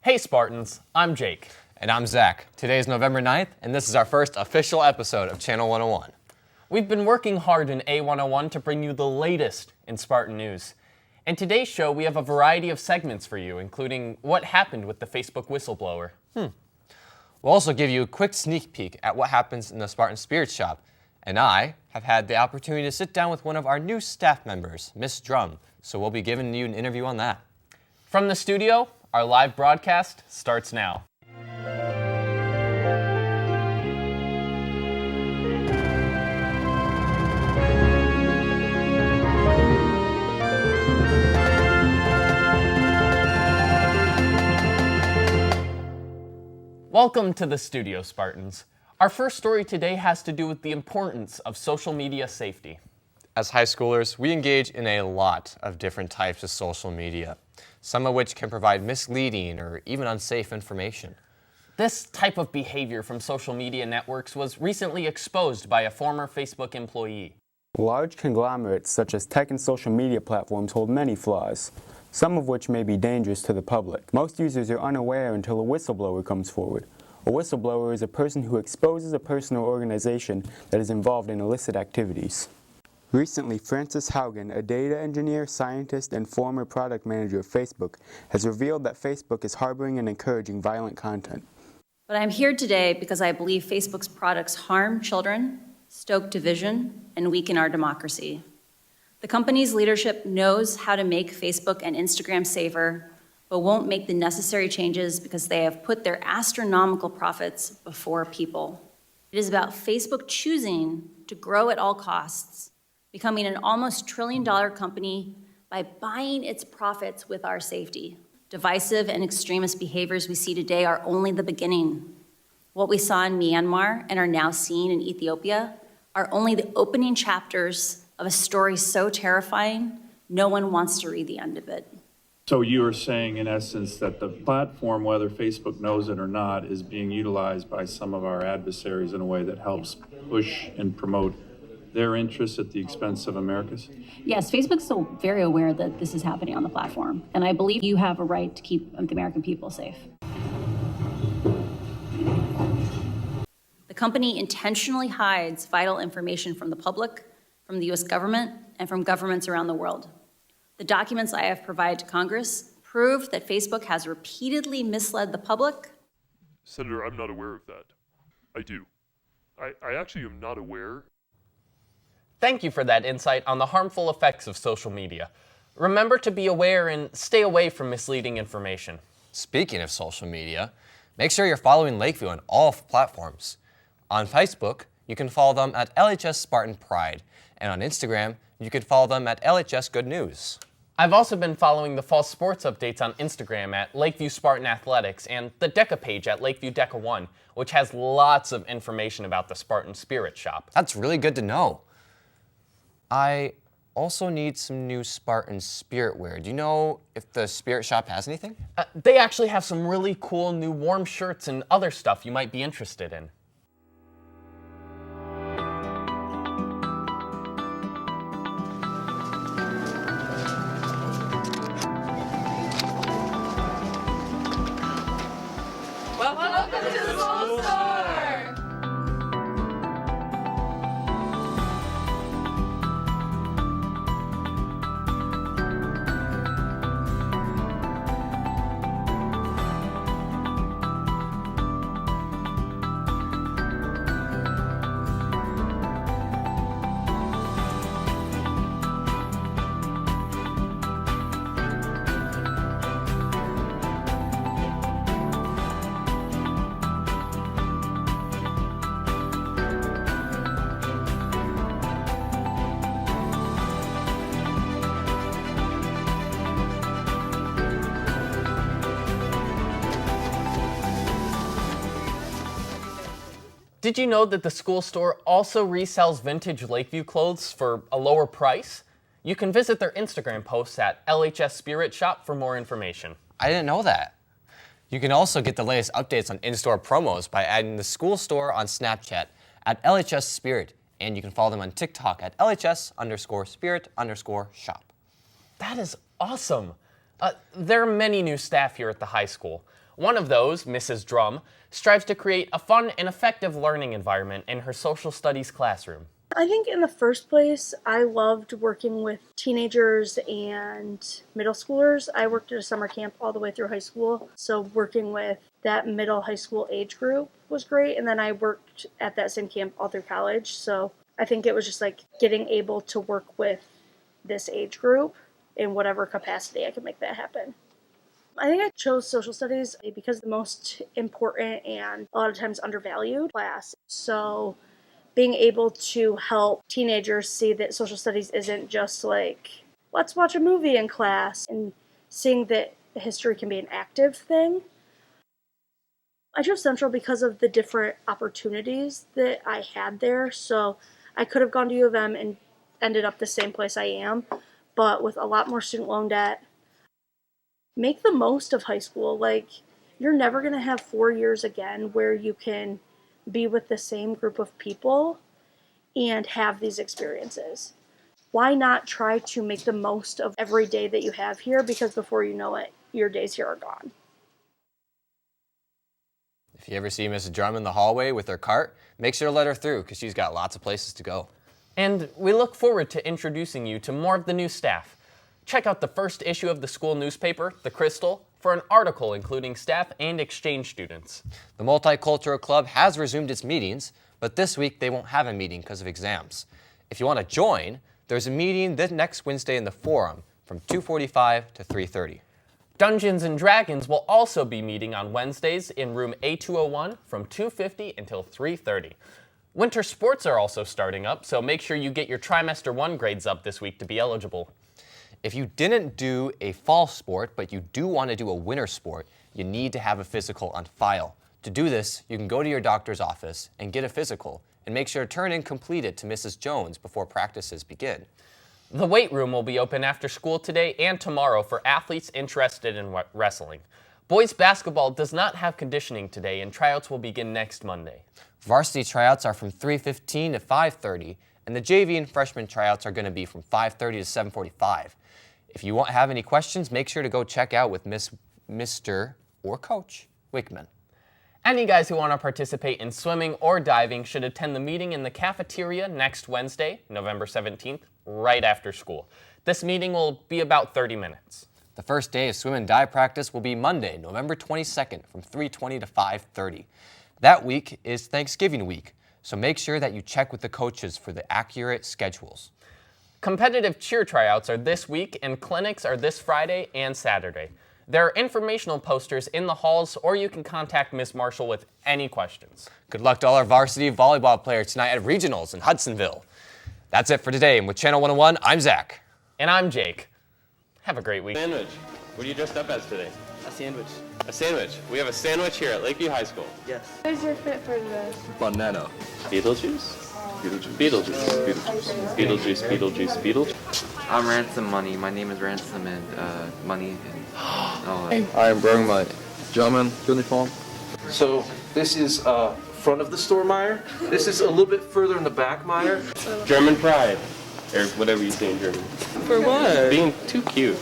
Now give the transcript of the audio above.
Hey Spartans, I'm Jake. And I'm Zach. Today is November 9th, and this is our first official episode of Channel 101. We've been working hard in A101 to bring you the latest in Spartan news. In today's show, we have a variety of segments for you, including what happened with the Facebook whistleblower. We'll also give you a quick sneak peek at what happens in the Spartan Spirit Shop. And I have had the opportunity to sit down with one of our new staff members, Miss Drum, so we'll be giving you an interview on that. From the studio, our live broadcast starts now. Welcome to the studio, Spartans. Our first story today has to do with the importance of social media safety. As high schoolers, we engage in a lot of different types of social media, some of which can provide misleading or even unsafe information. This type of behavior from social media networks was recently exposed by a former Facebook employee. Large conglomerates such as tech and social media platforms hold many flaws, some of which may be dangerous to the public. Most users are unaware until a whistleblower comes forward. A whistleblower is a person who exposes a person or organization that is involved in illicit activities. Recently, Frances Haugen, a data engineer, scientist, and former product manager of Facebook, has revealed that Facebook is harboring and encouraging violent content. But I'm here today because I believe Facebook's products harm children, stoke division, and weaken our democracy. The company's leadership knows how to make Facebook and Instagram safer, but won't make the necessary changes because they have put their astronomical profits before people. It is about Facebook choosing to grow at all costs, becoming an almost trillion-dollar company by buying its profits with our safety. Divisive and extremist behaviors we see today are only the beginning. What we saw in Myanmar and are now seeing in Ethiopia are only the opening chapters of a story so terrifying, no one wants to read the end of it. So you are saying, in essence, that the platform, whether Facebook knows it or not, is being utilized by some of our adversaries in a way that helps push and promote their interests at the expense of America's? Yes, Facebook's still very aware that this is happening on the platform, and I believe you have a right to keep the American people safe. The company intentionally hides vital information from the public, from the U.S. government, and from governments around the world. The documents I have provided to Congress prove that Facebook has repeatedly misled the public. Senator, I'm not aware of that. I do. I actually am not aware. Thank you for that insight on the harmful effects of social media. Remember to be aware and stay away from misleading information. Speaking of social media, make sure you're following Lakeview on all platforms. On Facebook, you can follow them at LHS Spartan Pride, and on Instagram, you can follow them at LHS Good News. I've also been following the fall sports updates on Instagram at Lakeview Spartan Athletics and the DECA page at Lakeview DECA 1, which has lots of information about the Spartan Spirit Shop. That's really good to know. I also need some new Spartan Spirit wear. Do you know if the Spirit Shop has anything? They actually have some really cool new warm shirts and other stuff you might be interested in. Welcome to the Soul Store! Did you know that the school store also resells vintage Lakeview clothes for a lower price? You can visit their Instagram posts at LHS Spirit Shop for more information. I didn't know that. You can also get the latest updates on in-store promos by adding the school store on Snapchat at LHS Spirit, and you can follow them on TikTok at LHS_Spirit_shop. That is awesome. There are many new staff here at the high school. One of those, Mrs. Drum, strives to create a fun and effective learning environment in her social studies classroom. I think in the first place, I loved working with teenagers and middle schoolers. I worked at a summer camp all the way through high school, so working with that middle high school age group was great. And then I worked at that same camp all through college, so I think it was just like getting able to work with this age group in whatever capacity I could make that happen. I think I chose social studies because the most important and a lot of times undervalued class. So being able to help teenagers see that social studies isn't just like, let's watch a movie in class, and seeing that history can be an active thing. I chose Central because of the different opportunities that I had there. So I could have gone to U of M and ended up the same place I am, but with a lot more student loan debt. Make the most of high school. Like, you're never going to have 4 years again where you can be with the same group of people and have these experiences. Why not try to make the most of every day that you have here, because before you know it, your days here are gone. If you ever see Mrs. Drum in the hallway with her cart, make sure to let her through because she's got lots of places to go. And we look forward to introducing you to more of the new staff. Check out the first issue of the school newspaper, The Crystal, for an article including staff and exchange students. The Multicultural Club has resumed its meetings, but this week they won't have a meeting because of exams. If you want to join, there's a meeting this next Wednesday in the Forum from 2:45 to 3:30. Dungeons & Dragons will also be meeting on Wednesdays in room A201 from 2:50 until 3:30. Winter sports are also starting up, so make sure you get your trimester 1 grades up this week to be eligible. If you didn't do a fall sport, but you do want to do a winter sport, you need to have a physical on file. To do this, you can go to your doctor's office and get a physical, and make sure to turn in completed to Mrs. Jones before practices begin. The weight room will be open after school today and tomorrow for athletes interested in wrestling. Boys basketball does not have conditioning today, and tryouts will begin next Monday. Varsity tryouts are from 3:15 to 5:30, and the JV and freshman tryouts are going to be from 5:30 to 7:45. If you have any questions, make sure to go check out with Mr. or Coach Wickman. Any guys who want to participate in swimming or diving should attend the meeting in the cafeteria next Wednesday, November 17th, right after school. This meeting will be about 30 minutes. The first day of swim and dive practice will be Monday, November 22nd from 3:20 to 5:30. That week is Thanksgiving week, so make sure that you check with the coaches for the accurate schedules. Competitive cheer tryouts are this week, and clinics are this Friday and Saturday. There are informational posters in the halls, or you can contact Ms. Marshall with any questions. Good luck to all our varsity volleyball players tonight at regionals in Hudsonville. That's it for today, and with Channel 101, I'm Zach. And I'm Jake. Have a great week. Sandwich. What are you dressed up as today? A sandwich. A sandwich. We have a sandwich here at Lakeview High School. Yes. What is your fit for today? Banana. Beetlejuice? Beetlejuice. Beetlejuice. Beetlejuice. Beetlejuice. I'm Ransom Money. My name is Ransom and Money. And, I'm wearing my German uniform. So this is front of the store, Meyer. This is a little bit further in the back, Meyer. German pride. Or whatever you say in German. For what? Being too cute.